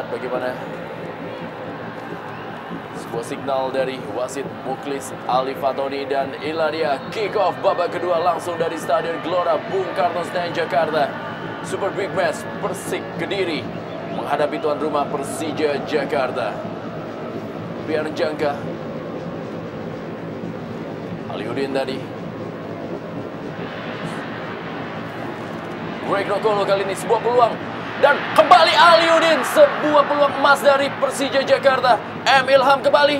bagaimana sebuah signal dari wasit Muklis Ali Fatoni dan Ilaria. Kick off babak kedua langsung dari Stadion Gelora Bung Karno Senayan Jakarta. Super Big Match Persik Kediri menghadapi tuan rumah Persija Jakarta. Biar jangka Aliudin tadi. Greg Nokolo kali ini sebuah peluang. Dan kembali Aliudin, sebuah peluang emas dari Persija Jakarta. M. Ilham kembali.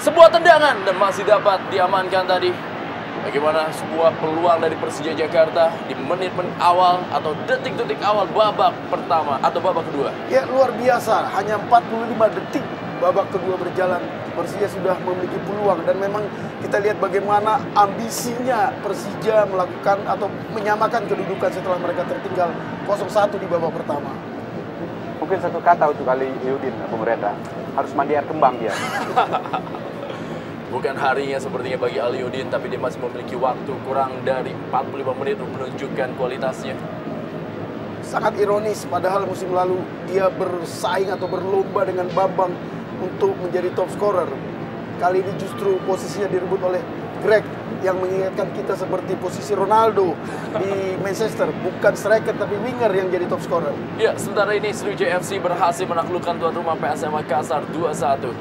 Sebuah tendangan dan masih dapat diamankan tadi. Bagaimana sebuah peluang dari Persija Jakarta di menit-menit awal atau detik-detik awal babak pertama atau babak kedua. Ya, luar biasa, hanya 45 detik babak kedua berjalan. Persija sudah memiliki peluang dan memang kita lihat bagaimana ambisinya Persija melakukan atau menyamakan kedudukan setelah mereka tertinggal 0-1 di babak pertama. Mungkin satu kata untuk Aliudin, Bung Reda, harus mandi air kembang dia. Bukan harinya sepertinya bagi Aliudin, tapi dia masih memiliki waktu kurang dari 45 menit untuk menunjukkan kualitasnya. Sangat ironis, padahal musim lalu dia bersaing atau berlomba dengan Bambang untuk menjadi top scorer. Kali ini justru posisinya direbut oleh Greg yang mengingatkan kita seperti posisi Ronaldo di Manchester. Bukan striker tapi winger yang jadi top scorer. Ya, sementara ini Sriwijaya FC berhasil menaklukkan tuan rumah PSM Makassar 2-1.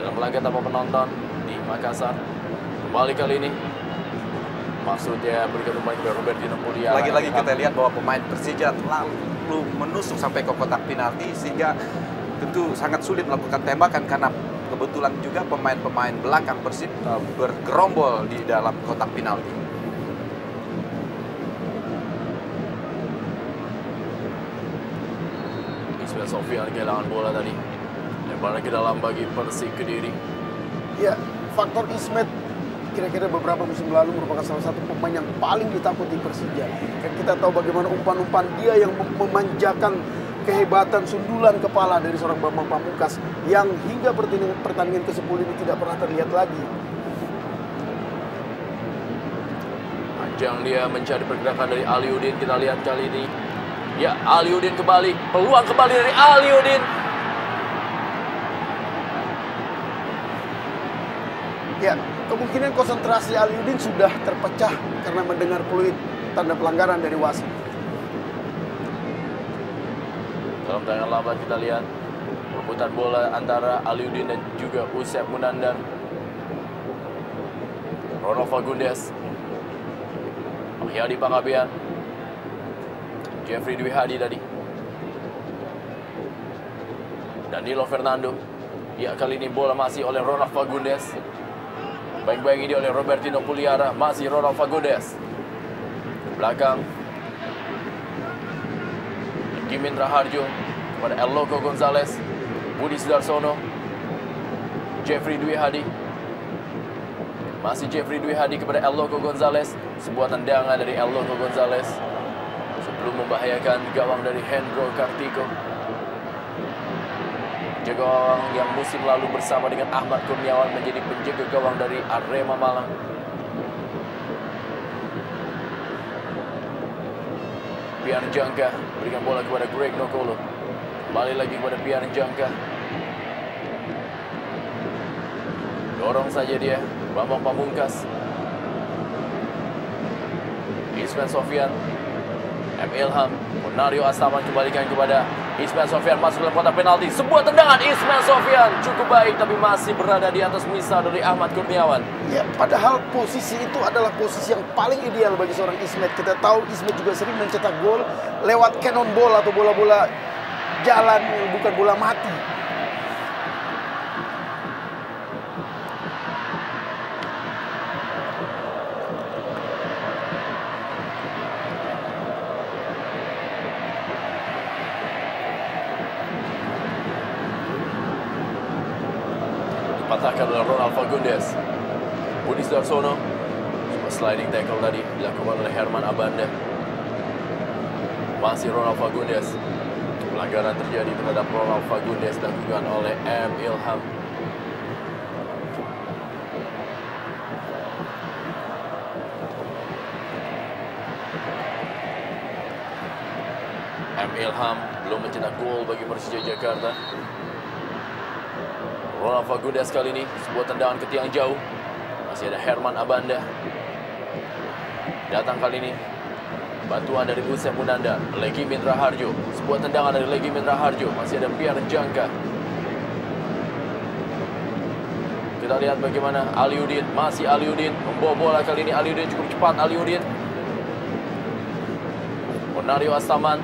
Dalam laga tanpa penonton di Makassar. Kembali kali ini maksudnya berikan umpan kepada Robertino Puliara. Lagi-lagi kita lihat bahwa pemain Persija terlalu menusuk sampai ke kotak penalti sehingga tentu sangat sulit melakukan tembakan karena kebetulan juga pemain-pemain belakang Persib bergerombol di dalam kotak penalti. Ismail Sofian kehilangan bola tadi. Lemparan ke dalam bagi Persik Kediri. Ya, faktor Ismet kira-kira beberapa musim lalu merupakan salah satu pemain yang paling ditakuti Persija. Kan kita tahu bagaimana umpan-umpan dia yang memanjakan kehebatan sundulan kepala dari seorang Bambang Pamungkas yang hingga pertandingan ke-10 ini tidak pernah terlihat lagi. Panjang dia mencari pergerakan dari Aliudin. Kita lihat kali ini. Ya, Aliudin kembali. Peluang kembali dari Aliudin. Ya, kemungkinan konsentrasi Aliudin sudah terpecah karena mendengar peluit tanda pelanggaran dari wasit. Dalam tayangan lambat kita lihat perebutan bola antara Aliudin dan juga Usep Munandar. Ronald Fagundes, Mahyadi Pangabean, Jeffrey Dwi Hadi tadi, Danilo Fernando. Ya, kali ini bola masih oleh Ronald Fagundes. Baik-baik ini oleh Robertino Puliara, masih Ronald Fagundes. Belakang Kimin Raharjo kepada Eloko Gonzalez, Budi Sudarsono, Jeffrey Dwi Hadi. Masih Jeffrey Dwi Hadi kepada Eloko Gonzalez. Sebuah tendangan dari Eloko Gonzalez sebelum membahayakan gawang dari Hendro Kartiko. Penjaga gawang yang musim lalu bersama dengan Ahmad Kurniawan menjadi penjaga gawang dari Arema Malang. Pian Jangka berikan bola kepada Greg Nokolo. Kembali lagi kepada Pian Jangka. Dorong saja dia, Bambang Pamungkas. Ismail Sofian, M. Ilham, Munario Astaman kembalikan kepada Ismail Sofian, masuk dalam kotak penalti. Sebuah tendangan Ismail Sofian cukup baik tapi masih berada di atas misal dari Ahmad Kurniawan. Ya, padahal posisi itu adalah posisi yang paling ideal bagi seorang Ismet. Kita tahu Ismet juga sering mencetak gol lewat cannonball atau bola-bola jalan yang bukan bola mati. Dipatahkan oleh Ronald Fagundes. Budi Sudarsono. Sliding tackle tadi dilakukan oleh Herman Abanda. Masih Ronald Fagundes. Pelanggaran terjadi terhadap Ronald Fagundes dilakukan oleh M. Ilham. M. Ilham belum mencetak gol bagi Persija Jakarta. Ronald Fagundes kali ini sebuah tendangan ke tiang jauh. Masih ada Herman Abanda. Datang kali ini bantuan dari Usep Munandar, Legi Mitra Harjo. Sebuah tendangan dari Legi Mitra Harjo. Masih ada Pierre Jangka. Kita lihat bagaimana Aliudin, masih Aliudin membawa bola kali ini. Aliudin cukup cepat. Aliudin, Onario Astaman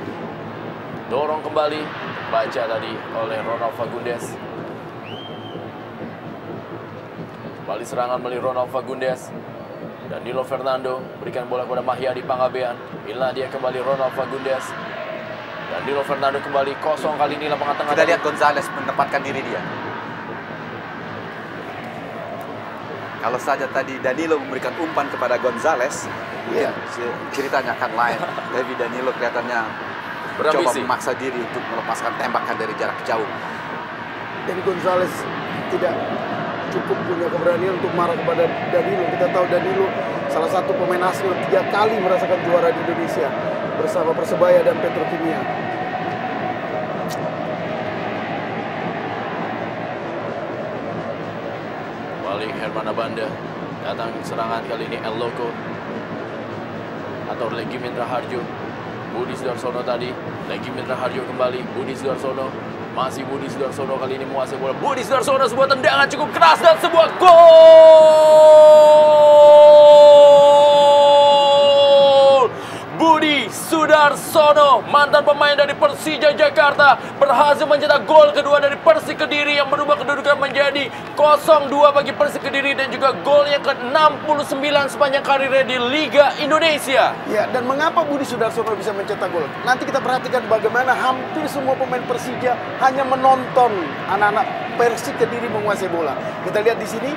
dorong kembali, baca tadi oleh Ronald Fagundes. Kembali serangan melalui Ronald Fagundes. Danilo Fernando berikan bola kepada Mahyadi Pangabean. Bila dia kembali Ronald Fagundes. Danilo Fernando kembali kosong kali ini lapangan tengah. Kita lihat Gonzalez menempatkan diri dia. Kalau saja tadi Danilo memberikan umpan kepada Gonzalez, Iya. ceritanya akan lain. Tapi Danilo kelihatannya coba Berambisi. memaksa diri untuk melepaskan tembakan dari jarak jauh. Dan Gonzalez tidak cukup punya keberanian untuk marah kepada Danilo. Kita tahu Danilo salah satu pemain asing yang 3 kali merasakan juara di Indonesia bersama Persebaya dan Petrokimia. Balik Herman Abanda. Datang serangan kali ini El Loco atau Legi Mitra Harjo. Budi Sudarsono tadi. Legi Mitra Harjo kembali. Budi Sudarsono. Masih Budi Sudarsono kali ini menguasai bola. Budi Sudarsono, sebuah tendangan cukup keras dan sebuah gol. Budi Sudarsono, mantan pemain dari Persija Jakarta, berhasil mencetak gol kedua dari Persik Kediri yang merubah kedudukan menjadi 0-2 bagi Persik Kediri dan juga gol yang ke-69 sepanjang karirnya di Liga Indonesia. Ya, dan mengapa Budi Sudarsono bisa mencetak gol? Nanti kita perhatikan bagaimana hampir semua pemain Persija hanya menonton anak-anak Persik Kediri menguasai bola. Kita lihat di sini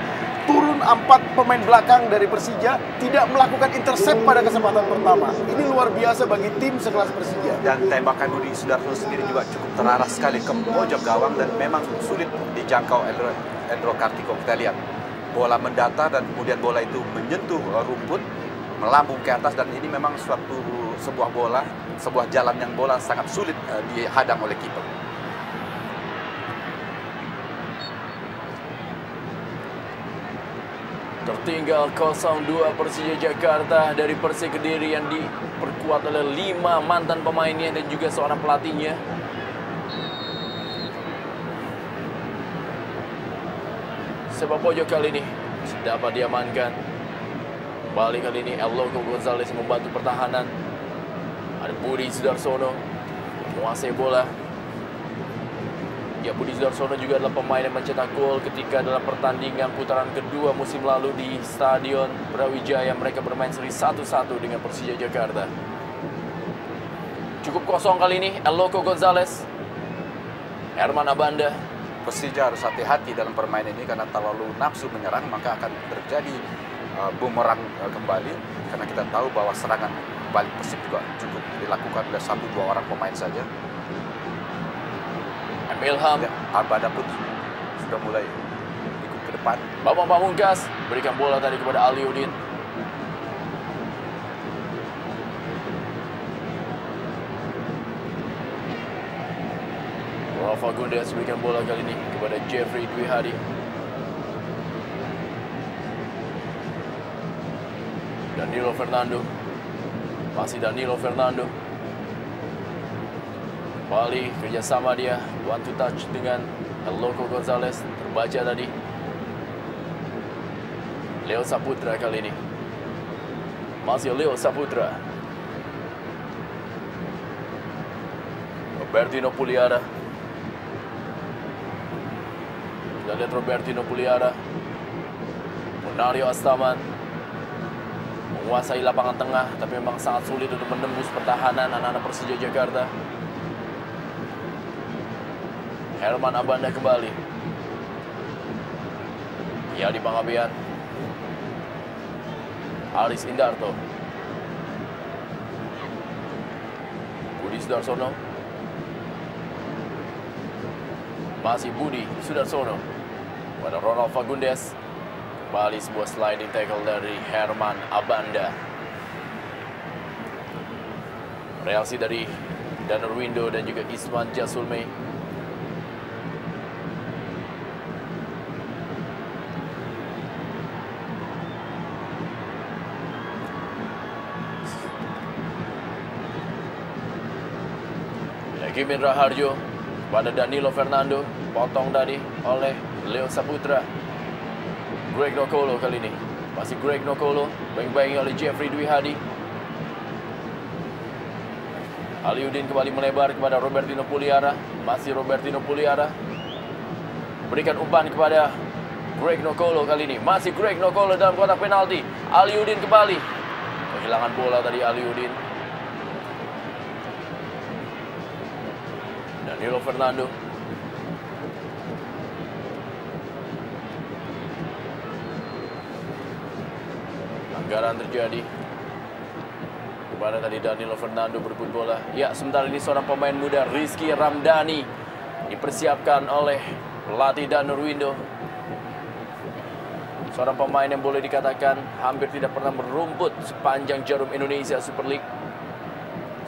turun 4 pemain belakang dari Persija tidak melakukan intercept pada kesempatan pertama. Ini luar biasa bagi tim sekelas Persija. Dan tembakan Budi Sudarsono sendiri juga cukup terarah sekali ke pojok gawang dan memang sulit dijangkau Endro Kartiko. Kita lihat bola mendatar dan kemudian bola itu menyentuh rumput, melambung ke atas, dan ini memang sebuah jalan yang bola sangat sulit dihadang oleh kiper. Tertinggal 0-2 Persija Jakarta dari Persik Kediri yang diperkuat oleh 5 mantan pemainnya dan juga seorang pelatihnya. Sepak pojok kali ini dapat diamankan. Balik kali ini El Loco Gonzalez membantu pertahanan. Ada Budi Sudarsono menguasai bola. Ya, Budi Sudarsono juga adalah pemain yang mencetak gol ketika dalam pertandingan putaran kedua musim lalu di Stadion Brawijaya. Mereka bermain seri 1-1 dengan Persija Jakarta. Cukup kosong kali ini El Loco Gonzalez. Herman Abanda. Persija harus hati-hati dalam permainan ini karena terlalu nafsu menyerang maka akan terjadi bumerang kembali, karena kita tahu bahwa serangan balik Persib juga cukup dilakukan oleh 1-2 orang pemain saja. Ilham. Ya, Abada pun sudah mulai ikut ke depan. Bambang Pamungkas berikan bola tadi kepada Aliudin. Ronald Fagundes berikan bola kali ini kepada Jeffrey Dwi Hadi. Danilo Fernando. Masih Danilo Fernando. Kembali kerjasama dia, one to touch dengan El Loco Gonzalez, terbaca tadi. Leo Saputra kali ini. Masih Leo Saputra. Robertino Puliara. Kita lihat Robertino Puliara. Onario Astaman menguasai lapangan tengah, tapi memang sangat sulit untuk menembus pertahanan anak-anak Persija Jakarta. Herman Abanda kembali. Ya, di Pangabean. Aris Indarto. Budi Sudarsono. Masih Budi Sudarsono. Pada Ronald Fagundes. Kembali sebuah sliding tackle dari Herman Abanda. Reaksi dari Dan Nurwindo dan juga Isman Jasulme. Kimin Raharjo pada Danilo Fernando, potong tadi oleh Leo Saputra. Greg Nokolo kali ini, masih Greg Nokolo, baing-baing oleh Jeffrey Dwi Hadi. Aliudin kembali melebar kepada Robertino Puliara, masih Robertino Puliara. Berikan umpan kepada Greg Nokolo kali ini, masih Greg Nokolo dalam kotak penalti. Aliudin kembali, kehilangan bola tadi Aliudin. Danilo Fernando. Pelanggaran terjadi. Kepada tadi Danilo Fernando berebut bola. Ya, sementara ini seorang pemain muda Rizky Ramdhani dipersiapkan oleh pelatih Dan Nurwindo. Seorang pemain yang boleh dikatakan hampir tidak pernah merumput sepanjang jarum Indonesia Super League.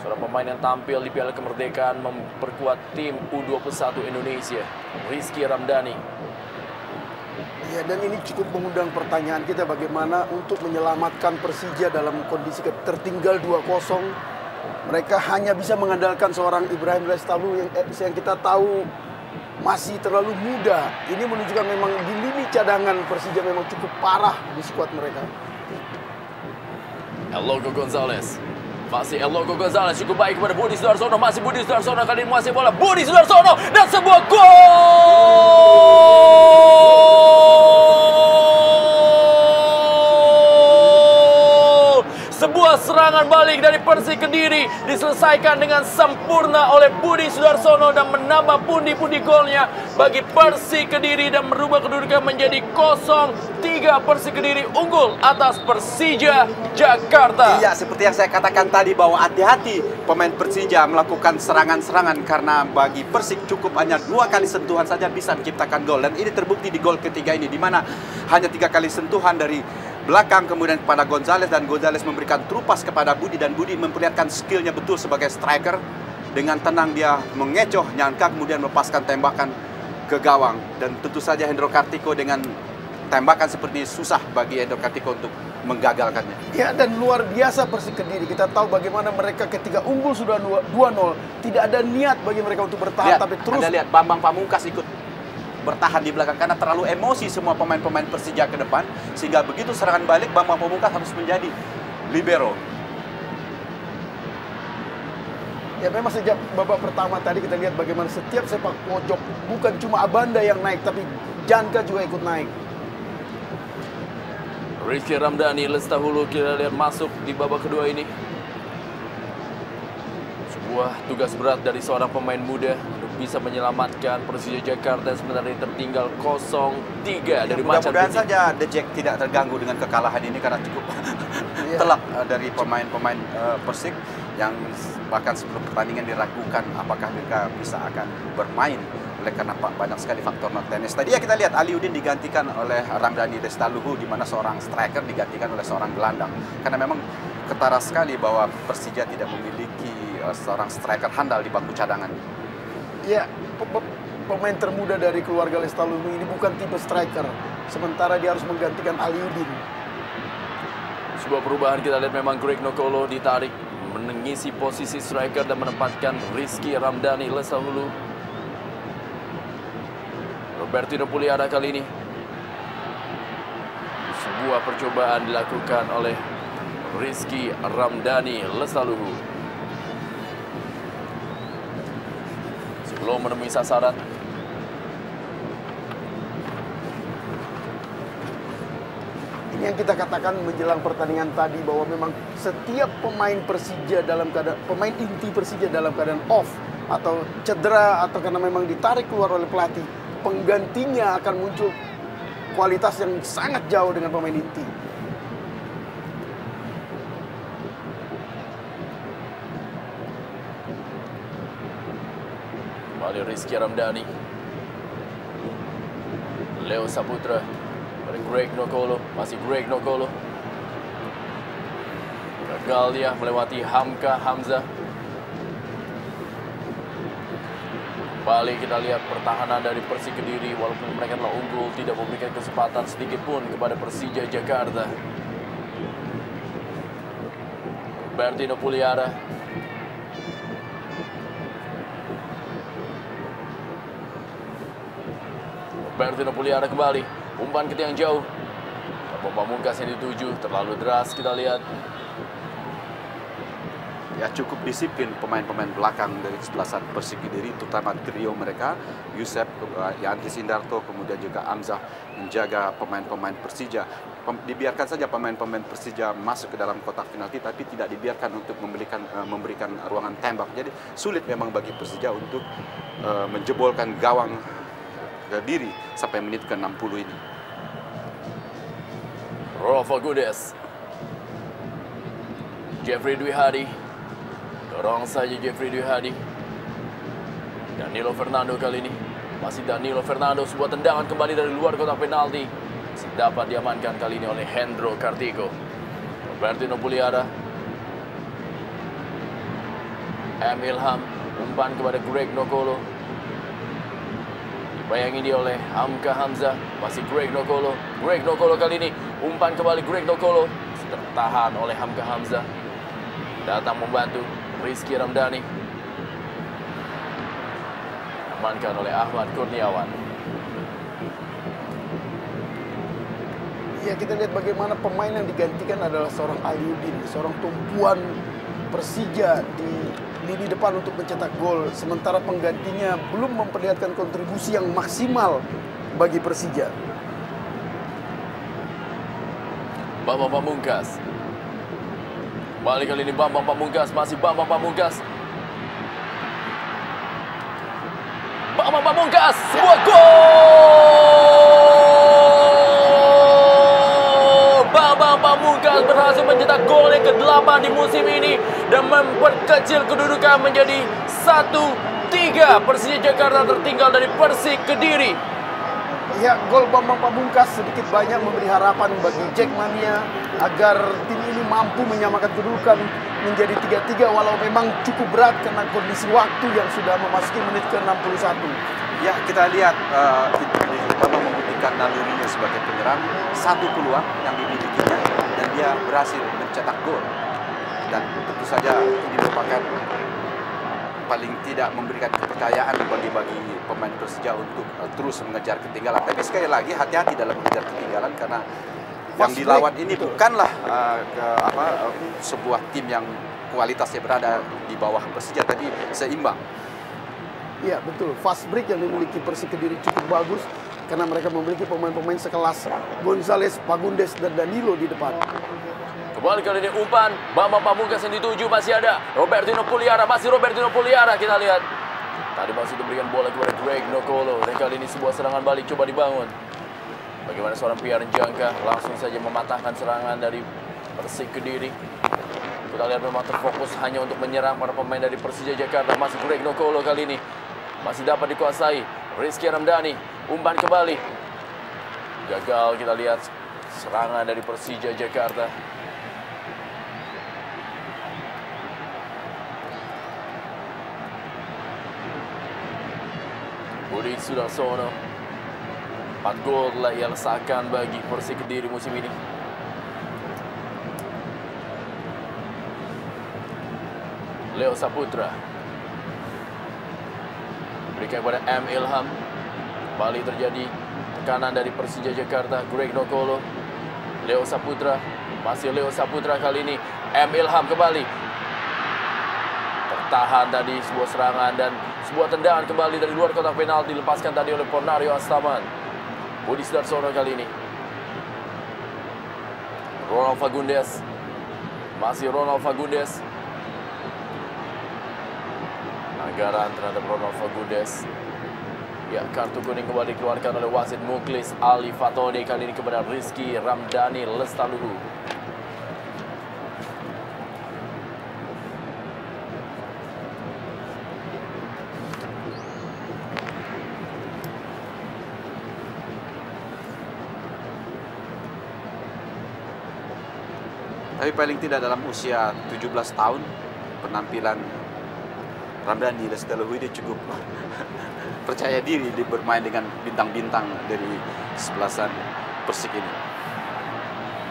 Seorang pemain yang tampil di Piala Kemerdekaan memperkuat tim U21 Indonesia, Rizky Ramdhani. Ya, dan ini cukup mengundang pertanyaan kita bagaimana untuk menyelamatkan Persija dalam kondisi tertinggal 2-0. Mereka hanya bisa mengandalkan seorang Ibrahim Lestalu yang kita tahu masih terlalu muda. Ini menunjukkan memang di lini cadangan Persija memang cukup parah di skuad mereka. Elogo Gonzalez. Masih Elogo Gonzalez cukup baik kepada Budi Sudarsono. Masih Budi Sudarsono kali ini menguasai bola. Budi Sudarsono dan sebuah gol. Sebuah serangan balik dari Persik Kediri diselesaikan dengan sempurna oleh Budi Sudarsono dan menambah pundi-pundi golnya bagi Persik Kediri dan merubah kedudukan menjadi 0-3. Persik Kediri unggul atas Persija Jakarta. Iya, seperti yang saya katakan tadi bahwa hati-hati pemain Persija melakukan serangan-serangan karena bagi Persik cukup hanya 2 kali sentuhan saja bisa menciptakan gol. Dan ini terbukti di gol ketiga ini, di mana hanya 3 kali sentuhan dari belakang kemudian kepada Gonzalez, dan Gonzalez memberikan trupas kepada Budi, dan Budi memperlihatkan skillnya betul sebagai striker. Dengan tenang dia mengecoh Nyanka kemudian melepaskan tembakan ke gawang, dan tentu saja Hendro Kartiko dengan tembakan seperti susah bagi Hendro Kartiko untuk menggagalkannya. Ya, dan luar biasa Persik Kediri. Kita tahu bagaimana mereka ketika unggul sudah 2-0, tidak ada niat bagi mereka untuk bertahan, tapi terus. Anda lihat Bambang Pamungkas ikut bertahan di belakang karena terlalu emosi semua pemain-pemain Persija ke depan, sehingga begitu serangan balik Bambang Pamungkas harus menjadi libero. Ya, memang sejak babak pertama tadi kita lihat bagaimana setiap sepak pojok bukan cuma Abanda yang naik, tapi Janka juga ikut naik. Rizky Ramdhani Lestahulu kita lihat masuk di babak kedua ini. Sebuah tugas berat dari seorang pemain muda untuk bisa menyelamatkan Persija Jakarta sebenarnya tertinggal 0-3 dari Macan Mudah-mudahan Putih. saja The Jack tidak terganggu dengan kekalahan ini karena cukup telak dari pemain-pemain Persik yang bahkan sebelum pertandingan diragukan apakah mereka bisa akan bermain oleh karena banyak sekali faktor non tenis. Tadi ya kita lihat Aliudin digantikan oleh Ramdhani Lestaluhu, di mana seorang striker digantikan oleh seorang gelandang. Karena memang ketara sekali bahwa Persija tidak memiliki seorang striker handal di bangku cadangan. Ya, pemain termuda dari keluarga Lestaluhu ini bukan tipe striker, sementara dia harus menggantikan Aliudin. Sebuah perubahan kita lihat memang Greg Nokolo ditarik mengisi posisi striker dan menempatkan Rizky Ramdhani Lestahulu. Robertino Puliara kali ini. Sebuah percobaan dilakukan oleh Rizky Ramdhani Lestahulu. Sebelum menemui sasaran. Ini yang kita katakan menjelang pertandingan tadi bahwa memang setiap pemain Persija dalam keadaan, pemain inti Persija dalam keadaan off atau cedera atau karena memang ditarik keluar oleh pelatih, penggantinya akan muncul kualitas yang sangat jauh dengan pemain inti. Kembali Rizky Ramdhani. Leo Saputra. Greg Nokolo, masih Greg Nokolo. Gagal dia melewati Hamka Hamzah. Kembali kita lihat pertahanan dari Persik Kediri, walaupun mereka telah unggul, tidak memberikan kesempatan sedikit pun kepada Persija Jakarta. Bertino Puliara. Bertino Puliara kembali, umpan ke tiang jauh. Pamungkas yang dituju, terlalu deras kita lihat. Ya, cukup disiplin pemain-pemain belakang dari kesebelasan Persik Kediri, terutama trio mereka, Yusef, Yanti Sindarto, kemudian juga Amzah menjaga pemain-pemain Persija. Dibiarkan saja pemain-pemain Persija masuk ke dalam kotak penalti, tapi tidak dibiarkan untuk memberikan ruangan tembak. Jadi sulit memang bagi Persija untuk menjebolkan gawang Kediri sampai menit ke-60 ini. Rolfo Gudes. Jeffrey Dwi Hadi. Dorong saja Jeffrey Dwi Hadi. Danilo Fernando kali ini. Masih Danilo Fernando, sebuah tendangan kembali dari luar kotak penalti. Masih dapat diamankan kali ini oleh Hendro Kartiko. Bertino Puliara. M. Ilham. Umpan kepada Greg Nokolo. Dibayangi dia oleh Hamka Hamzah. Masih Greg Nokolo. Greg Nokolo kali ini. Umpan kembali Greg Nokolo. Tertahan oleh Hamka Hamzah. Datang membantu Rizky Ramdhani. Amankan oleh Ahmad Kurniawan. Ya, kita lihat bagaimana pemain yang digantikan adalah seorang Aliudin, seorang tumpuan Persija di lini depan untuk mencetak gol. Sementara penggantinya belum memperlihatkan kontribusi yang maksimal bagi Persija. Bambang Pamungkas. Kembali kali ini Bambang Pamungkas, masih Bambang Pamungkas. Bambang Pamungkas, sebuah gol! Bambang Pamungkas berhasil mencetak gol yang ke-8 di musim ini dan memperkecil kedudukan menjadi 1-3. Persija Jakarta tertinggal dari Persik Kediri. Ya, gol Bambang Pamungkas sedikit banyak memberi harapan bagi Jackmania agar tim ini mampu menyamakan kedudukan menjadi 3-3 walau memang cukup berat karena kondisi waktu yang sudah memasuki menit ke-61. Ya, kita lihat Bambang membuktikan nalurinya sebagai penyerang, satu peluang yang dimilikinya dan dia berhasil mencetak gol. Dan tentu saja ini merupakan paling tidak memberikan kepercayaan bagi pemain Persija untuk terus mengejar ketinggalan. Tapi sekali lagi hati-hati dalam mengejar ketinggalan karena yang dilawan ini bukanlah sebuah tim yang kualitasnya berada di bawah Persija, tapi seimbang. Iya, betul. Fast break yang dimiliki Persik Kediri cukup bagus karena mereka memiliki pemain-pemain sekelas Gonzales, Pagundes, dan Danilo di depan. Kembali kali ini umpan Bambang Pamungkas yang dituju, masih ada Robertino Puliara, masih Robertino Puliara, kita lihat. Tadi masih diberikan bola kepada Greg Nokolo dan kali ini sebuah serangan balik coba dibangun. Bagaimana seorang Piar Jangka langsung saja mematahkan serangan dari Persik Kediri. Kita lihat memang terfokus hanya untuk menyerang para pemain dari Persija Jakarta. Masih Greg Nokolo kali ini. Masih dapat dikuasai. Rizky Ramdhani. Umpan kembali. Gagal kita lihat serangan dari Persija Jakarta. Budi Sudarsono. 4 gol telah ia lesakan bagi Persik Kediri musim ini. Leo Saputra. Berikan kepada M. Ilham. Kembali terjadi tekanan dari Persija Jakarta. Greg Nokolo. Leo Saputra. Masih Leo Saputra kali ini. M. Ilham kembali. Tertahan tadi sebuah serangan dan sebuah tendangan kembali dari luar kotak penalti dilepaskan tadi oleh Pornario Astaman. Budi Sudarsono kali ini. Ronald Fagundes. Masih Ronald Fagundes. Anggaran terhadap Ronald Fagundes. Ya, kartu kuning kembali dikeluarkan oleh wasit Muklis Ali Fatode kali ini kepada Rizky Ramdhani Lestaluhu. Tapi paling tidak dalam usia 17 tahun, penampilan Ramdhani Lestaluhu dia cukup percaya diri di bermain dengan bintang-bintang dari sebelasan Persik ini.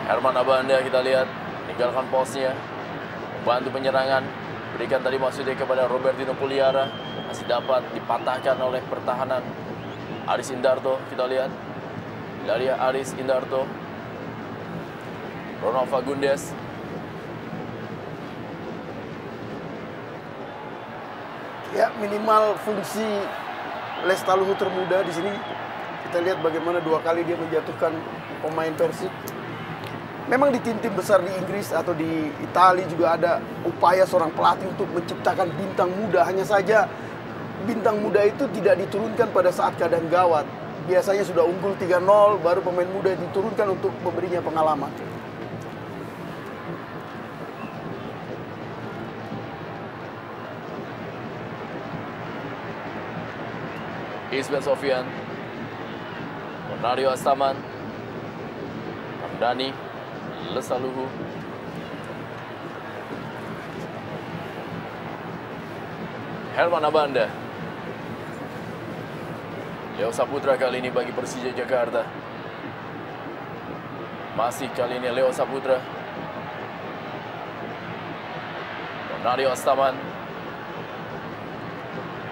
Herman Abanda kita lihat meninggalkan posnya, bantu penyerangan, berikan tadi maksudnya kepada Robertino Puliara, masih dapat dipatahkan oleh pertahanan Aris Indarto. Kita lihat dari Aris Indarto, Ronald Fagundes, ya minimal fungsi Lestaluhu termuda di sini. Kita lihat bagaimana 2 kali dia menjatuhkan pemain Persik. Memang di tim-tim besar di Inggris atau di Italia juga ada upaya seorang pelatih untuk menciptakan bintang muda. Hanya saja bintang muda itu tidak diturunkan pada saat keadaan gawat. Biasanya sudah unggul 3-0, baru pemain muda diturunkan untuk memberinya pengalaman. Ismet Sofyan, Bonario Astaman, Ramdhani Lestaluhu, Herman Abanda, Leo Saputra kali ini bagi Persija Jakarta. Masih kali ini Leo Saputra, Bonario Astaman,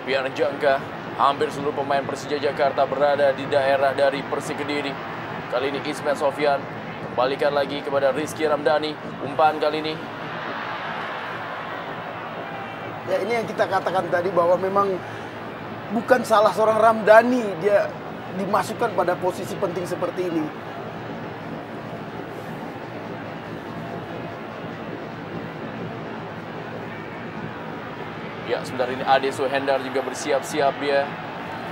Pian Jangka. Hampir seluruh pemain Persija Jakarta berada di daerah dari Persik Kediri. Kali ini Ismet Sofyan kembalikan lagi kepada Rizky Ramdhani. Umpan kali ini. Ya ini yang kita katakan tadi bahwa memang bukan salah seorang Ramdhani dia dimasukkan pada posisi penting seperti ini. Ya, sebentar ini Ade Suhendar juga bersiap-siap dia.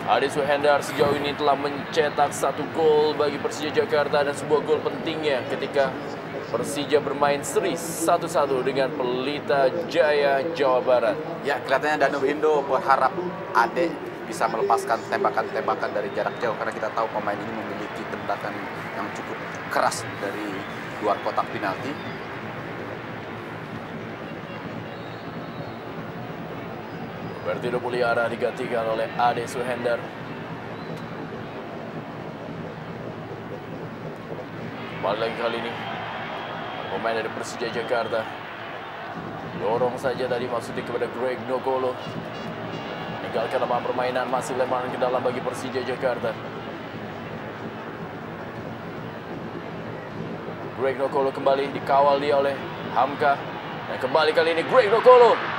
Ade Suhendar sejauh ini telah mencetak 1 gol bagi Persija Jakarta dan sebuah gol pentingnya ketika Persija bermain seri 1-1 dengan Pelita Jaya Jawa Barat. Ya, kelihatannya Danum Indo berharap Ade bisa melepaskan tembakan-tembakan dari jarak jauh karena kita tahu pemain ini memiliki tendakan yang cukup keras dari luar kotak penalti. Robertino Puliara digantikan oleh Ade Suhendar. Kembali lagi kali ini pemain dari Persija Jakarta. Dorong saja tadi maksudnya kepada Greg Nokolo. Meninggalkan lapangan permainan, masih lemparan ke dalam bagi Persija Jakarta. Greg Nokolo kembali dikawal dia oleh Hamka. Dan kembali kali ini Greg Nokolo.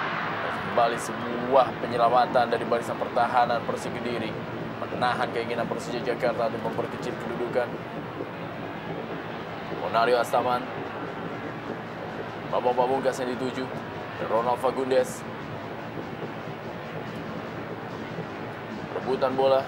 Kembali sebuah penyelamatan dari barisan pertahanan Persik Kediri, menahan keinginan Persija Jakarta untuk memperkecil kedudukan. Bonario Astaman, Bambang Pamungkas yang dituju, dan Ronald Fagundes. Rebutan bola.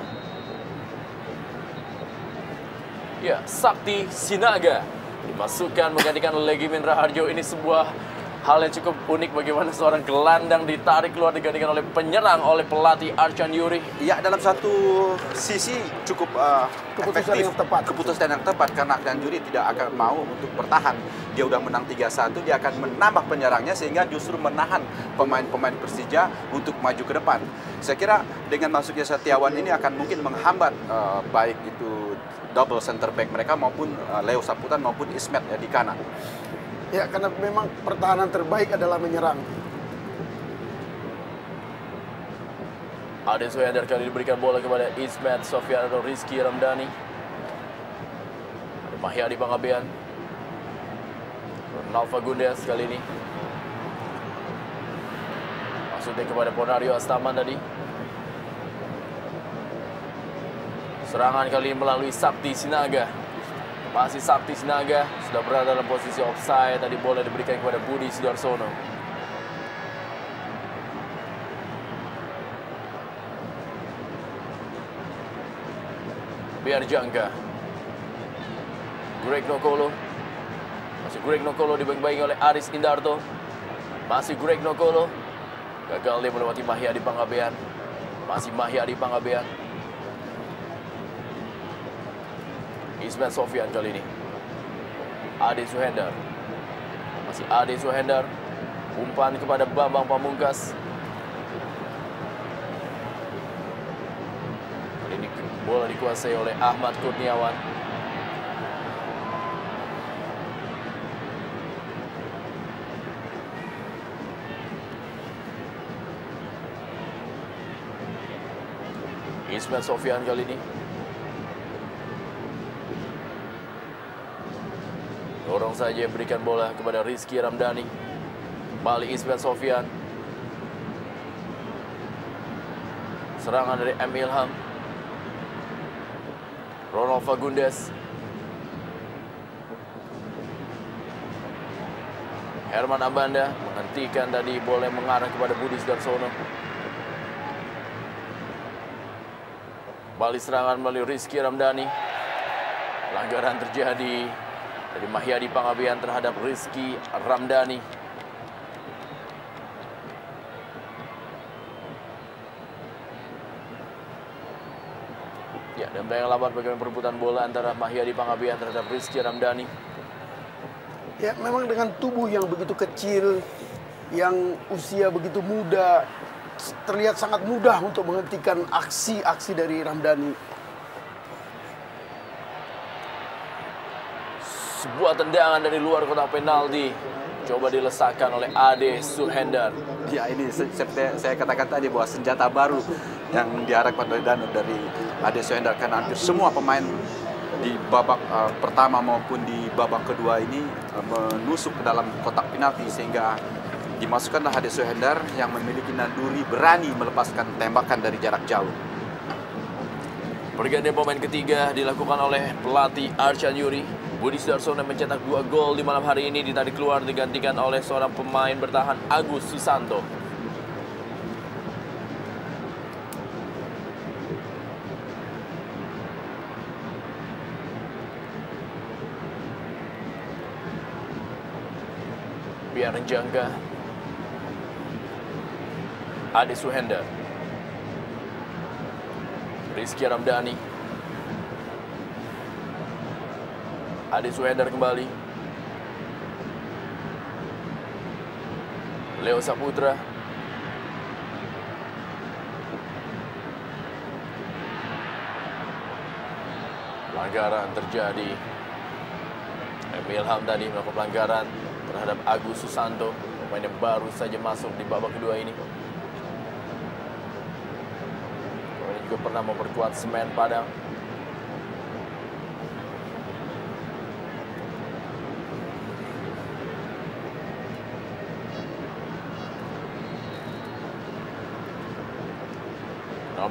Ya, Sakti Sinaga dimasukkan menggantikan Legimin Raharjo. Ini sebuah hal yang cukup unik bagaimana seorang gelandang ditarik keluar digantikan oleh penyerang oleh pelatih Arcan Yuri. Ya, dalam satu sisi cukup Keputusan efektif. yang tepat. Keputusan yang tepat karena Arcan Yuri tidak akan mau untuk bertahan. Dia udah menang 3-1, dia akan menambah penyerangnya sehingga justru menahan pemain-pemain Persija untuk maju ke depan. Saya kira dengan masuknya Setiawan ini akan mungkin menghambat baik itu double center back mereka maupun Leo Saputra maupun Ismet ya, di kanan. Ya karena memang pertahanan terbaik adalah menyerang. Ade Suhendar kali diberikan bola kepada Ismet Sofyan atau Rizky Ramdhani. Ada Mahyadi Pangabean. Ronald Fagundes kali ini. Maksudnya kepada Bonario Astaman tadi. Serangan kali ini melalui Sakti Sinaga. Masih Sakti Sinaga sudah berada dalam posisi offside. Tadi bola diberikan kepada Budi Sudarsono. Biar Jangka. Greg Nokolo. Masih Greg Nokolo dibaing-baing oleh Aris Indarto. Masih Greg Nokolo. Gagal dia melewati Mahyadi Pangabean. Masih Mahyadi Pangabean. Ismet Sofyan kali ini. Ade Suhendar. Masih Ade Suhendar. Umpan kepada Bambang Pamungkas. Bola dikuasai oleh Ahmad Kurniawan. Ismet Sofyan kali ini. Dorong saja berikan bola kepada Rizky Ramdhani. Kembali Ismet Sofyan. Serangan dari M. Ilham. Ronald Fagundes. Herman Abanda menghentikan tadi bola yang mengarah kepada Budi Sudarsono. Kembali serangan melalui Rizky Ramdhani. Pelanggaran terjadi dari Mahyadi Pangabean terhadap Rizky Ramdhani. Ya, dan bayang lawan bagaimana perebutan bola antara Mahyadi Pangabean terhadap Rizky Ramdhani. Ya, memang dengan tubuh yang begitu kecil, yang usia begitu muda, terlihat sangat mudah untuk menghentikan aksi-aksi dari Ramdhani. Sebuah tendangan dari luar kotak penalti coba dilesakkan oleh Ade Suhendar. Ya, ini seperti saya katakan tadi bahwa senjata baru yang diharapkan oleh Danu dari Ade Suhendar, karena hampir semua pemain di babak pertama maupun di babak kedua ini menusuk ke dalam kotak penalti, sehingga dimasukkanlah Ade Suhendar yang memiliki naluri berani melepaskan tembakan dari jarak jauh. Pergantian pemain ketiga dilakukan oleh pelatih Arcan Yuri. Budi Sudarsono mencetak 2 gol di malam hari ini ditarik keluar digantikan oleh seorang pemain bertahan Agus Susanto. Biar Jangga. Ade Suhendar. Rizky Ramdhani. Ade Suhendar kembali. Leo Saputra. Pelanggaran terjadi. Emil Ham tadi melakukan pelanggaran terhadap Agus Susanto, pemain yang baru saja masuk di babak kedua ini. Pemain juga pernah memperkuat Semen Padang.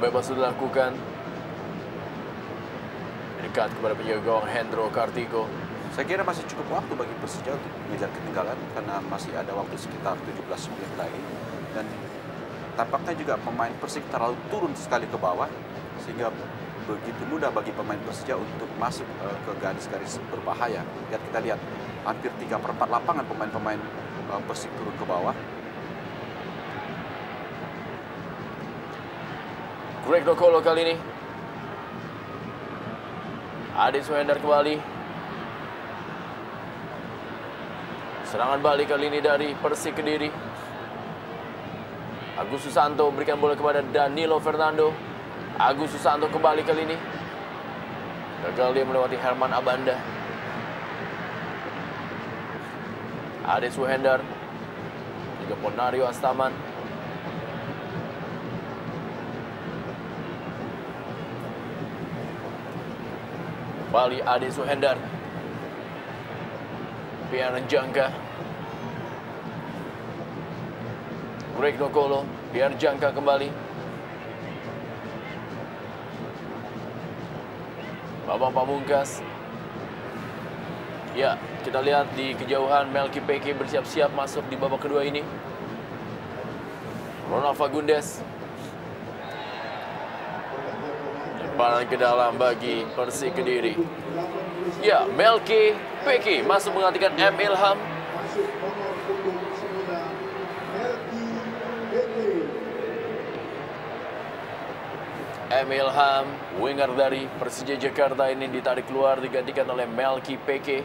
Bebas sudah dilakukan. Dekat kepada penjaga gawang Hendro Kartiko. Saya kira masih cukup waktu bagi Persija untuk mengejar ketinggalan, karena masih ada waktu sekitar 17 menit lagi. Dan tampaknya juga pemain Persik terlalu turun sekali ke bawah, sehingga begitu mudah bagi pemain Persija untuk masuk ke garis-garis berbahaya. Kita lihat hampir 3/4 lapangan pemain-pemain Persik turun ke bawah. Greg Dokolo kali ini. Ade Suhendar kembali. Serangan balik kali ini dari Persik Kediri. Agus Susanto berikan bola kepada Danilo Fernando. Agus Susanto kembali kali ini. Gagal dia melewati Herman Abanda. Ade Suhendar. Juga Ponario Astaman. Kembali Ade Suhendar. Pian Jangka. Greg Dokolo. Pian Jangka kembali. Bambang Pamungkas. Ya, kita lihat di kejauhan Melki Peke bersiap-siap masuk di babak kedua ini. Ronald Fagundes. Lemparan ke dalam bagi Persik Kediri. Ya, Melki Peke masuk menggantikan M. Ilham. M. Ilham, winger dari Persija Jakarta ini ditarik keluar digantikan oleh Melki Peke.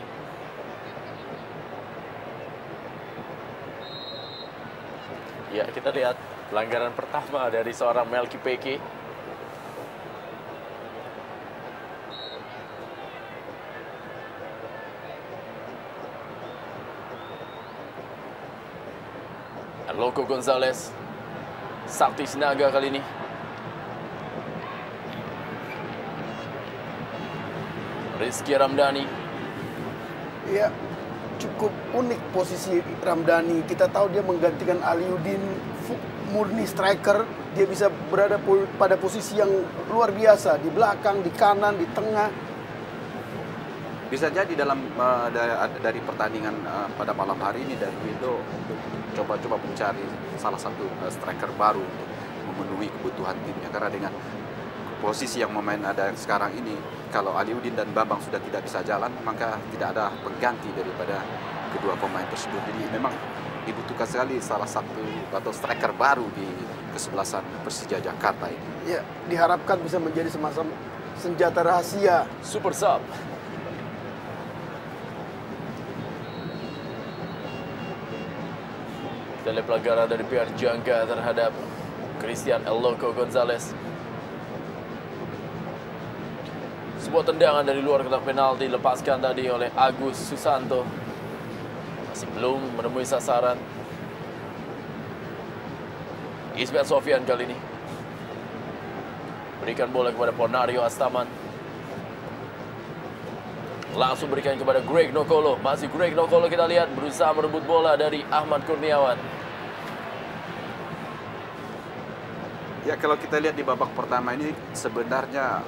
Ya, kita lihat pelanggaran pertama dari seorang Melki Peke. Loco Gonzalez. Sakti Sinaga kali ini. Rizky Ramdhani. Ya, cukup unik posisi Ramdhani. Kita tahu dia menggantikan Aliuddin, murni striker. Dia bisa berada pada posisi yang luar biasa, di belakang, di kanan, di tengah. Bisa jadi dari pertandingan pada malam hari ini dari Windo untuk coba-coba mencari salah satu striker baru untuk memenuhi kebutuhan timnya, karena dengan posisi yang memain ada sekarang ini, kalau Aliuddin dan Bambang sudah tidak bisa jalan, maka tidak ada pengganti daripada kedua pemain tersebut. Jadi memang dibutuhkan sekali salah satu atau striker baru di kesebelasan Persija Jakarta ini. Ya, diharapkan bisa menjadi semacam senjata rahasia. Super sub. Kita lihat pelanggaran dari Pierre Jangka terhadap Christian El Loco Gonzalez. Sebuah tendangan dari luar kotak penalti dilepaskan tadi oleh Agus Susanto. Masih belum menemui sasaran. Ismet Sofyan kali ini berikan bola kepada Ponario Astaman. Langsung berikan kepada Greg Nokolo. Masih Greg Nokolo, kita lihat berusaha merebut bola dari Ahmad Kurniawan. Ya, kalau kita lihat di babak pertama ini sebenarnya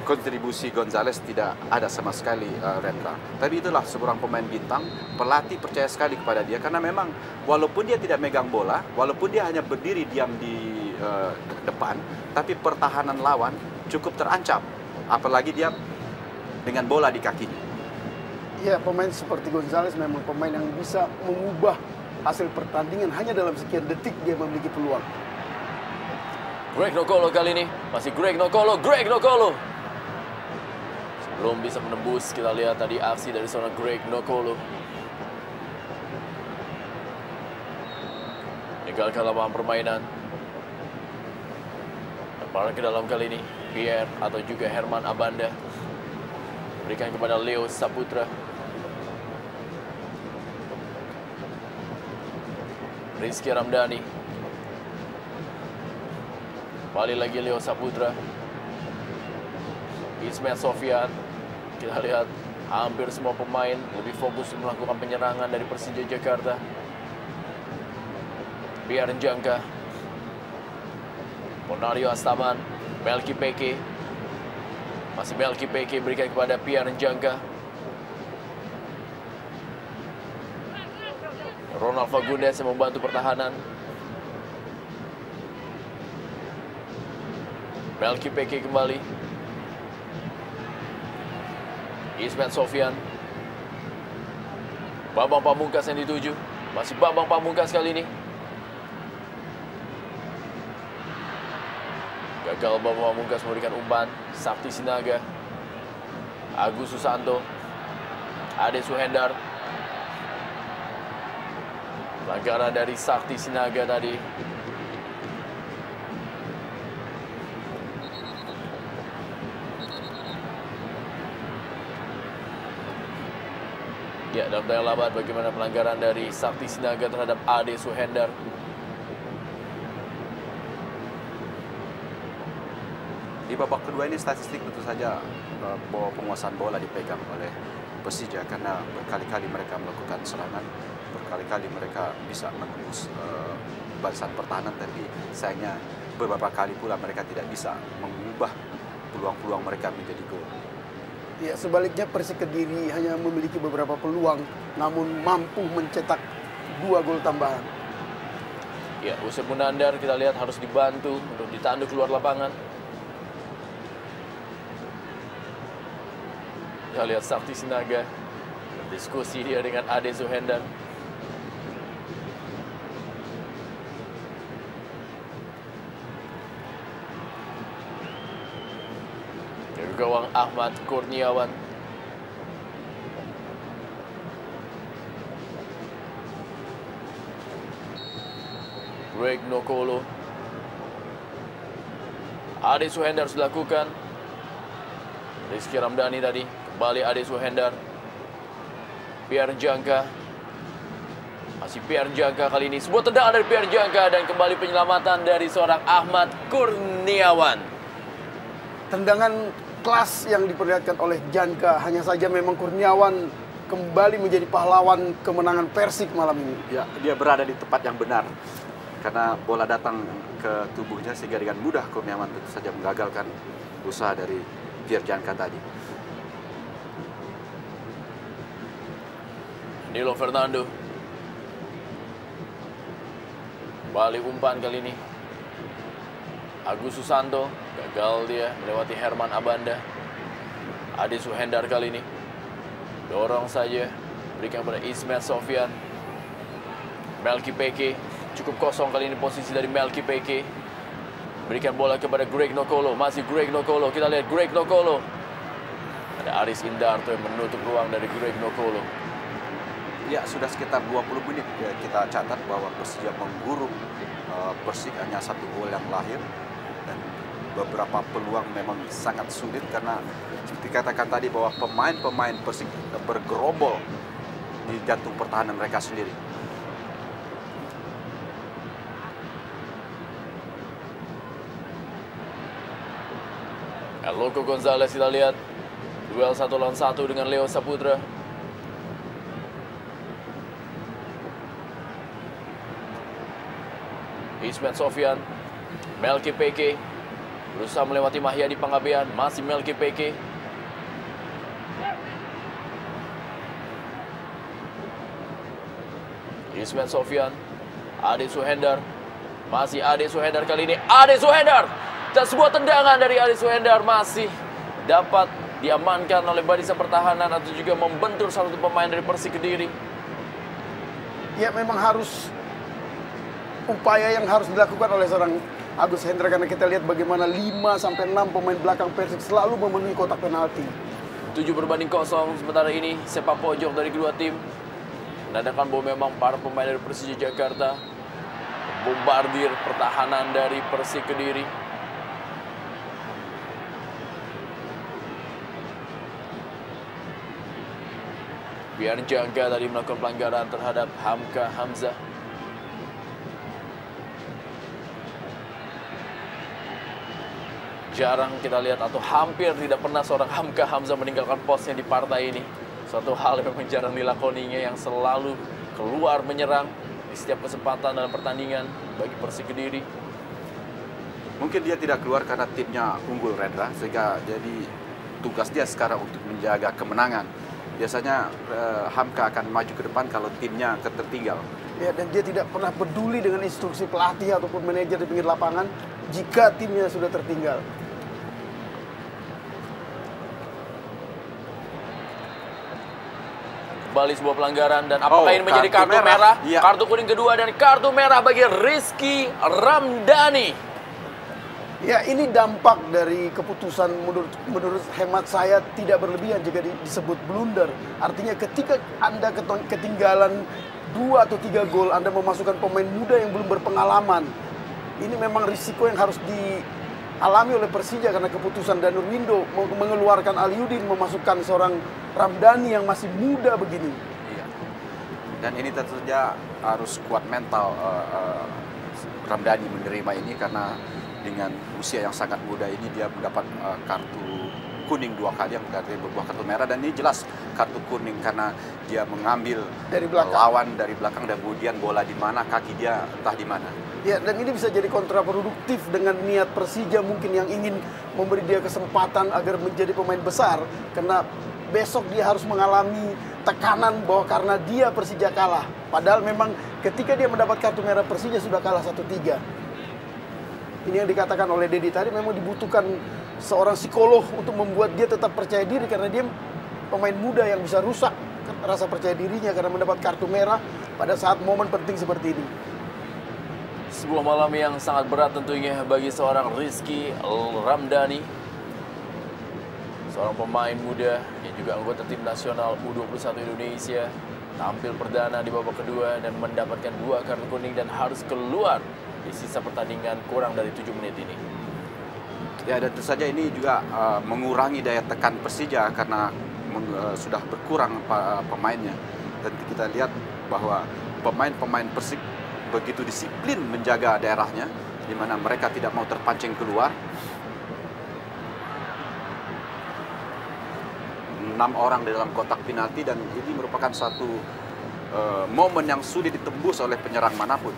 kontribusi Gonzalez tidak ada sama sekali, Rendra. Tapi itulah seorang pemain bintang, pelatih percaya sekali kepada dia, karena memang walaupun dia tidak megang bola, walaupun dia hanya berdiri diam di depan, tapi pertahanan lawan cukup terancam, apalagi dia dengan bola di kakinya. Ya, pemain seperti Gonzalez memang pemain yang bisa mengubah hasil pertandingan hanya dalam sekian detik dia memiliki peluang. Greg Nokolo kali ini, masih Greg Nokolo, Greg Nokolo. Belum bisa menembus, kita lihat tadi aksi dari seorang Greg Nokolo. Meninggalkan lapangan permainan. Lemparan ke dalam kali ini, Pierre atau juga Herman Abanda. Berikan kepada Leo Saputra. Rizky Ramdhani. Kembali lagi Leo Saputra. Ismet Sofyan. Kita lihat hampir semua pemain lebih fokus melakukan penyerangan dari Persija Jakarta. Pierre Njangka. Ponario Astaman. Melki Peke. Masih Melki Peke berikan kepada Pierre Njangka. Ronald Fagundes yang membantu pertahanan. Melki Peke kembali. Ismet Sofyan. Bambang Pamungkas yang dituju. Masih Bambang Pamungkas kali ini. Gagal Bambang Pamungkas memberikan umpan. Sakti Sinaga. Agus Susanto. Ade Suhendar. Pelanggaran dari Sakti Sinaga tadi. Ya, dalam tayang lambat bagaimana pelanggaran dari Sakti Sinaga terhadap Ade Suhendar. Di babak kedua ini statistik tentu saja bahwa penguasaan bola dipegang oleh Persija, karena berkali-kali mereka melakukan serangan, berkali-kali mereka bisa menembus barisan pertahanan, tapi sayangnya beberapa kali pula mereka tidak bisa mengubah peluang-peluang mereka menjadi gol. Ya, sebaliknya Persik Kediri hanya memiliki beberapa peluang, namun mampu mencetak 2 gol tambahan. Ya, Usep Munandar kita lihat harus dibantu untuk ditanduk keluar lapangan. Kita lihat Sakti Sinaga diskusi dia dengan Ade Suhendar. Gawang Ahmad Kurniawan. Greg Nokolo. Ade Suhendar sudah lakukan. Rizky Ramdhani tadi. Kembali Ade Suhendar. Pierre Njangka. Masih Pierre Jangka kali ini. Sebuah tendangan dari Pierre Jangka dan kembali penyelamatan dari seorang Ahmad Kurniawan. Tendangan kelas yang diperlihatkan oleh Jangka. Hanya saja memang Kurniawan kembali menjadi pahlawan kemenangan Persik malam ini. Ya, dia berada di tempat yang benar. Karena bola datang ke tubuhnya sehingga dengan mudah Kurniawan tentu saja menggagalkan usaha dari Pierre Jangka tadi. Nilo Fernando. Balik umpan kali ini. Agus Susanto. Gagal dia melewati Herman Abanda. Ade Suhendar kali ini. Dorong saja. Berikan kepada Ismet Sofyan. Melki Peke. Cukup kosong kali ini posisi dari Melki Peke. Berikan bola kepada Greg Nokolo. Masih Greg Nokolo. Kita lihat Greg Nokolo. Ada Aris Indarto yang menutup ruang dari Greg Nokolo. Ya, sudah sekitar 20 menit ya, kita catat bahwa Persija menggurung Persik, hanya 1 gol yang lahir. Dan beberapa peluang memang sangat sulit karena seperti katakan tadi bahwa pemain-pemain Persik bergerombol di jantung pertahanan mereka sendiri. Loco Gonzalez kita lihat. Duel 1 lawan 1 dengan Leo Saputra. Ismet Sofyan. Melki Peke. Berusaha melewati Mahyadi Pangabean. Masih Melki Peke. Ismet Sofyan. Ade Suhendar. Masih Ade Suhendar kali ini. Ade Suhendar. Dan sebuah tendangan dari Ade Suhendar masih dapat diamankan oleh barisan pertahanan atau juga membentur salah satu pemain dari Persik Kediri. Ya, memang harus upaya yang harus dilakukan oleh seorang Agus Hendra karena kita lihat bagaimana 5-6 pemain belakang Persik selalu memenuhi kotak penalti. 7-0 sementara ini sepak pojok dari kedua tim. Menandakan bahwa memang para pemain dari Persija Jakarta bombardir pertahanan dari Persik Kediri. Pierre Jangka tadi melakukan pelanggaran terhadap Hamka Hamzah. Jarang kita lihat atau hampir tidak pernah seorang Hamka Hamzah meninggalkan posnya di partai ini. Suatu hal yang memang jarang dilakoninya, yang selalu keluar menyerang di setiap kesempatan dalam pertandingan bagi Persik Kediri. Mungkin dia tidak keluar karena timnya unggul, Rendra, sehingga jadi tugas dia sekarang untuk menjaga kemenangan. Biasanya Hamka akan maju ke depan kalau timnya tertinggal. Ya, dan dia tidak pernah peduli dengan instruksi pelatih ataupun manajer di pinggir lapangan jika timnya sudah tertinggal. Kembali sebuah pelanggaran dan apakah ini menjadi kartu merah? Ya. Kartu kuning kedua dan kartu merah bagi Rizky Ramdhani. Ya, ini dampak dari keputusan menurut hemat saya tidak berlebihan jika disebut blunder. Artinya ketika Anda ketinggalan 2 atau 3 gol, Anda memasukkan pemain muda yang belum berpengalaman. Ini memang risiko yang harus dialami oleh Persija karena keputusan Danur Windo mengeluarkan Aliudin, memasukkan seorang Ramdhani yang masih muda begini. Iya. Dan ini tentu saja harus kuat mental Ramdhani menerima ini karena dengan usia yang sangat muda ini dia mendapat kartu kuning 2 kali yang berarti berbuah kartu merah, dan ini jelas kartu kuning karena dia mengambil dari belakang, lawan dari belakang dan kemudian bola di mana, kaki dia entah di mana. Ya, dan ini bisa jadi kontraproduktif dengan niat Persija mungkin yang ingin memberi dia kesempatan agar menjadi pemain besar, karena besok dia harus mengalami tekanan bahwa karena dia Persija kalah. Padahal memang ketika dia mendapat kartu merah Persija sudah kalah 1-3. Ini yang dikatakan oleh Dedi tadi, memang dibutuhkan seorang psikolog untuk membuat dia tetap percaya diri karena dia pemain muda yang bisa rusak rasa percaya dirinya karena mendapat kartu merah pada saat momen penting seperti ini. Sebuah malam yang sangat berat tentunya bagi seorang Rizky Ramdhani. Seorang pemain muda yang juga anggota tim nasional U21 Indonesia, tampil perdana di babak kedua dan mendapatkan 2 kartu kuning dan harus keluar di sisa pertandingan kurang dari 7 menit ini. Ya, dan tentu saja ini juga mengurangi daya tekan Persija karena sudah berkurang pemainnya. Dan kita lihat bahwa pemain-pemain Persik begitu disiplin menjaga daerahnya, di mana mereka tidak mau terpancing keluar. 6 orang di dalam kotak penalti, dan ini merupakan satu momen yang sulit ditembus oleh penyerang manapun.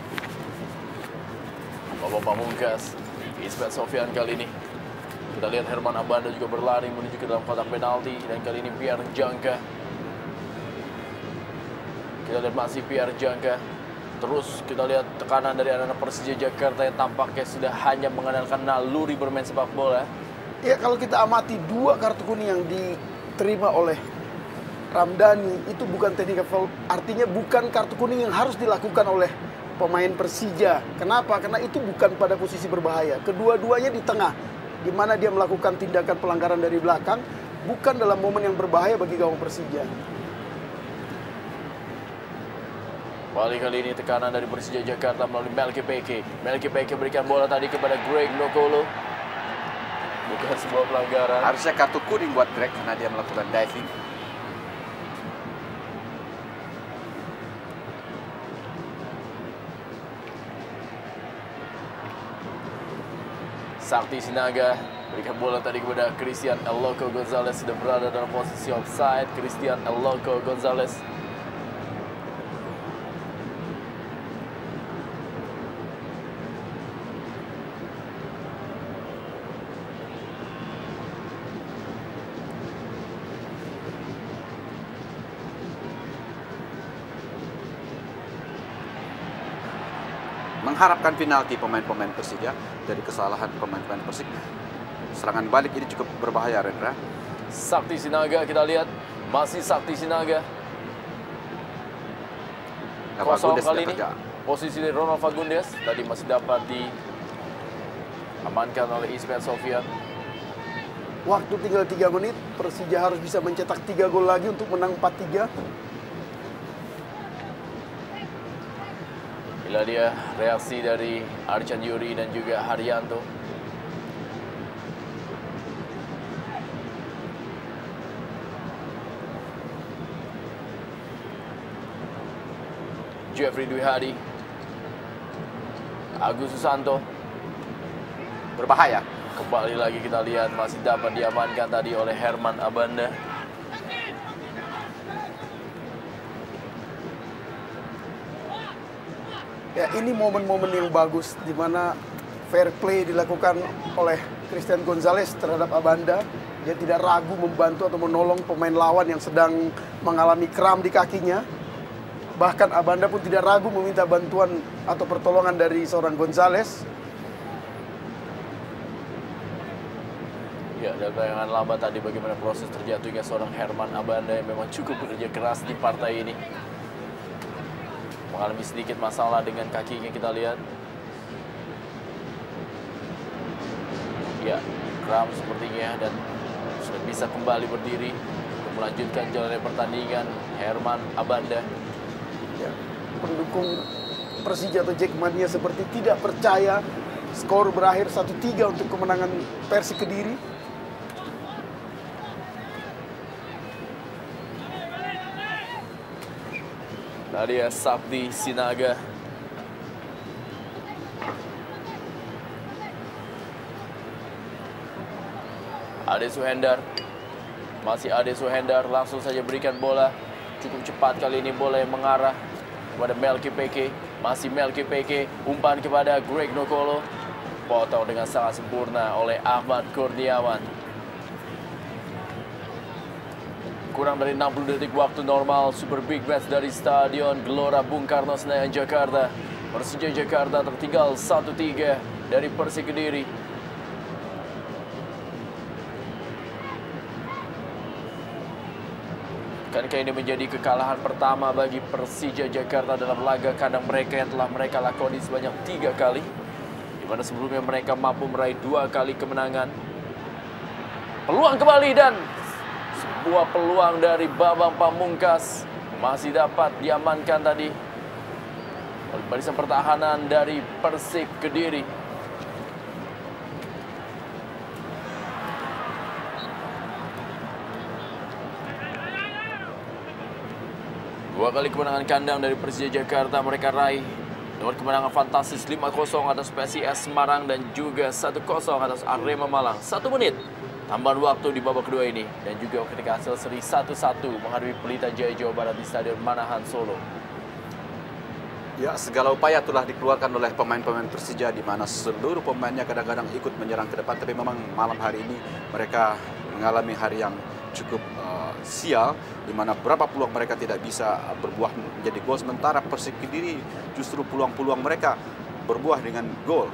Babang Pamungkas, Ismet Sofyan kali ini. Kita lihat Herman Abanda juga berlari menuju ke dalam kotak penalti, dan kali ini Pierre Jangka. Kita lihat masih Pierre Jangka. Terus kita lihat tekanan dari anak-anak Persija Jakarta yang tampaknya sudah hanya mengandalkan naluri bermain sepak bola. Ya, kalau kita amati 2 kartu kuning yang diterima oleh Ramdhani itu bukan technical foul, artinya bukan kartu kuning yang harus dilakukan oleh pemain Persija. Kenapa? Karena itu bukan pada posisi berbahaya. Kedua-duanya di tengah, di mana dia melakukan tindakan pelanggaran dari belakang, bukan dalam momen yang berbahaya bagi gawang Persija. Kali ini tekanan dari Persija Jakarta melalui Melki Peke. Melki Peke berikan bola tadi kepada Greg Nokolo. Bukan sebuah pelanggaran. Harusnya kartu kuning buat Greg karena dia melakukan diving. Sakti Sinaga berikan bola tadi kepada Christian El Loco Gonzalez, sudah berada dalam posisi offside. Christian El Loco Gonzalez. Mengharapkan penalti pemain-pemain Persija dari kesalahan pemain-pemain Persik. Serangan balik ini cukup berbahaya, Rendra. Sakti Sinaga, kita lihat masih Sakti Sinaga. Kosong kali ini. Posisi dari Ronald Fagundes tadi masih dapat diamankan oleh Ismet Sofyan. Waktu tinggal 3 menit, Persija harus bisa mencetak 3 gol lagi untuk menang 4-3. Inilah dia reaksi dari Arcan Yuri dan juga Haryanto. Jeffrey Dwi Hadi, Agus Susanto. Berbahaya. Kembali lagi kita lihat masih dapat diamankan tadi oleh Herman Abanda. Ya, ini momen-momen yang bagus di mana fair play dilakukan oleh Christian Gonzalez terhadap Abanda. Dia tidak ragu membantu atau menolong pemain lawan yang sedang mengalami kram di kakinya. Bahkan Abanda pun tidak ragu meminta bantuan atau pertolongan dari seorang Gonzalez. Ya, dan bayangan lama tadi bagaimana proses terjatuhnya seorang Herman Abanda yang memang cukup bekerja keras di partai ini. Mengalami sedikit masalah dengan kakinya, kita lihat. Ya, kram sepertinya dan sudah bisa kembali berdiri untuk melanjutkan jalannya pertandingan. Herman Abanda. Ya, pendukung Persija atau Jackmania seperti tidak percaya skor berakhir 1-3 untuk kemenangan Persik Kediri. Tadi ya Sakti Sinaga. Ade Suhendar. Masih Ade Suhendar, langsung saja berikan bola. Cukup cepat kali ini bola yang mengarah kepada Melki Peke. Masih Melki Peke, umpan kepada Greg Nokolo. Potong dengan sangat sempurna oleh Ahmad Kurniawan. Kurang dari 60 detik waktu normal, super big match dari Stadion Gelora Bung Karno Senayan Jakarta. Persija Jakarta tertinggal 1-3 dari Persik Kediri. Bukankah ini menjadi kekalahan pertama bagi Persija Jakarta dalam laga kandang mereka yang telah mereka lakoni sebanyak 3 kali, di mana sebelumnya mereka mampu meraih 2 kali kemenangan. Peluang kembali dan sebuah peluang dari Babang Pamungkas masih dapat diamankan tadi oleh barisan pertahanan dari Persik Kediri. Dua kali kemenangan kandang dari Persija Jakarta mereka raih lewat kemenangan fantastis 5-0 atas PSIS Semarang dan juga 1-0 atas Arema Malang. 1 menit tambahan waktu di babak kedua ini dan juga ketika hasil seri 1-1 menghadapi Pelita Jaya Jawa Barat di Stadion Manahan Solo. Ya, segala upaya telah dikeluarkan oleh pemain-pemain Persija di mana seluruh pemainnya kadang-kadang ikut menyerang ke depan, tapi memang malam hari ini mereka mengalami hari yang cukup sial di mana berapa peluang mereka tidak bisa berbuah menjadi gol, sementara Persik Kediri justru peluang-peluang mereka berbuah dengan gol.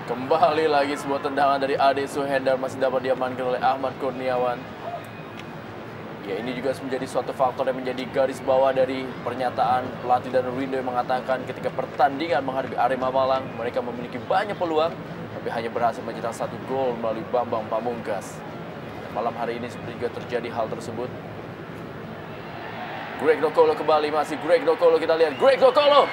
Kembali lagi sebuah tendangan dari Ade Suhendar masih dapat diamankan oleh Ahmad Kurniawan. Ya, ini juga menjadi suatu faktor yang menjadi garis bawah dari pernyataan pelatih dan Rindo yang mengatakan ketika pertandingan menghadapi Arema Malang mereka memiliki banyak peluang tapi hanya berhasil mencetak 1 gol melalui Bambang Pamungkas. Dan malam hari ini seperti juga terjadi hal tersebut. Greg Dokolo kembali, masih Greg Dokolo, kita lihat Greg Dokolo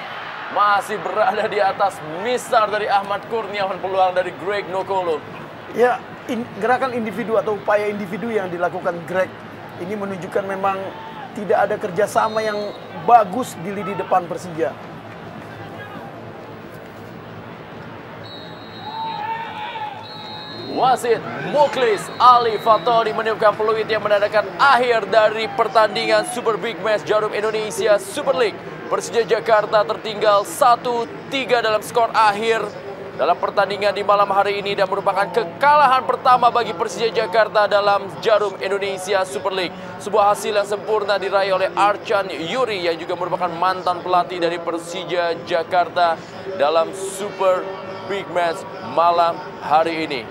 masih berada di atas misar dari Ahmad Kurniawan, peluang dari Greg Dokolo. Ya, gerakan individu atau upaya individu yang dilakukan Greg ini menunjukkan memang tidak ada kerjasama yang bagus di lini depan Persija. Wasit Mukhlis Ali Fatoni meniupkan peluit yang menandakan akhir dari pertandingan Super Big Match Jarum Indonesia Super League. Persija Jakarta tertinggal 1-3 dalam skor akhir dalam pertandingan di malam hari ini dan merupakan kekalahan pertama bagi Persija Jakarta dalam Jarum Indonesia Super League. Sebuah hasil yang sempurna diraih oleh Archan Yuri yang juga merupakan mantan pelatih dari Persija Jakarta dalam Super Big Match malam hari ini.